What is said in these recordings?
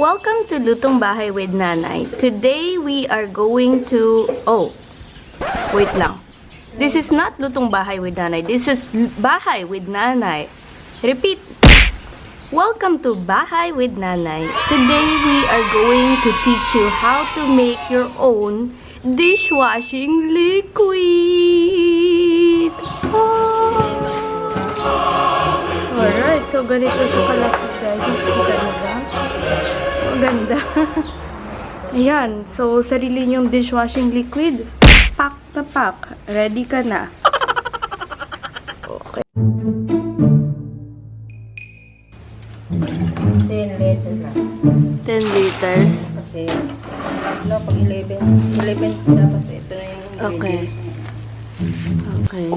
Welcome to Lutong Bahay with Nanay. Today we are going to... Oh, wait lang. This is not Lutong Bahay with Nanay. This is Bahay with Nanay. Repeat. Welcome to Bahay with Nanay. Today we are going to teach you how to make your own dishwashing liquid. Oh. Alright, so ganito siya kalaki, guys. Kita nyo ba? Maganda. Ayan, so sarili nyong dishwashing liquid. Pack na pack. Ready ka na. Okay. 10 liters lang. 10 liters. Kasi, pag 11 dapat ito na yung Okay. Okay.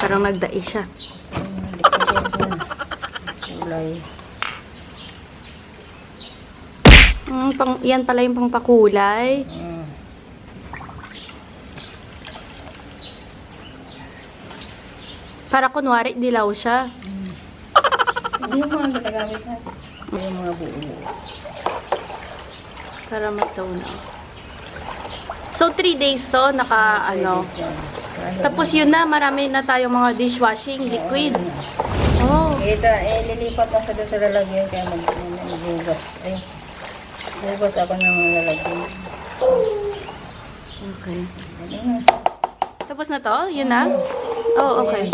Parang nagdai siya. Kulay. Yan pala yung pangpakulay. Para kunwari, dilaw siya. Hindi yung mga ginagamit na. Hindi yung mga buo. Para magtaunaw. So, 3 days to, Tapos yun na, marami na tayong mga dishwashing liquid. Oh. Lilipat ako doon sa lalagyan kaya magbugas. Ay, bugas ako ng lalagyan. Okay. Tapos na to? Yun na? Oh, okay.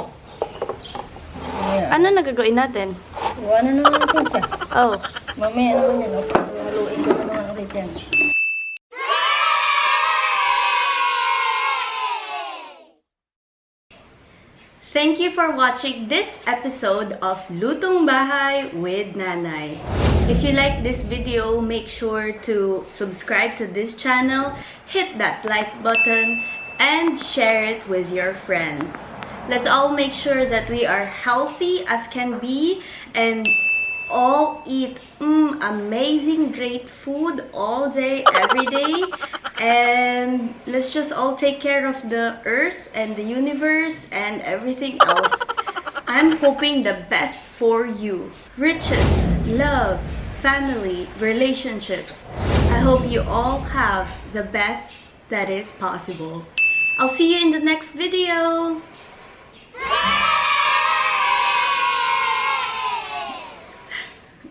Yeah. Ano nagagawin natin? Ano naman natin siya? Oh. Mamaya naman yan. Haluin ko naman ulit yan. Thank you for watching this episode of Lutong Bahay with Nanay. If you like this video, make sure to subscribe to this channel, hit that like button, and share it with your friends. Let's all make sure that we are healthy as can be and all eat amazing great food all day, every day. And let's just all take care of the earth and the universe and everything else. I'm hoping the best for you. Riches, love, family, relationships. I hope you all have the best that is possible. I'll see you in the next video.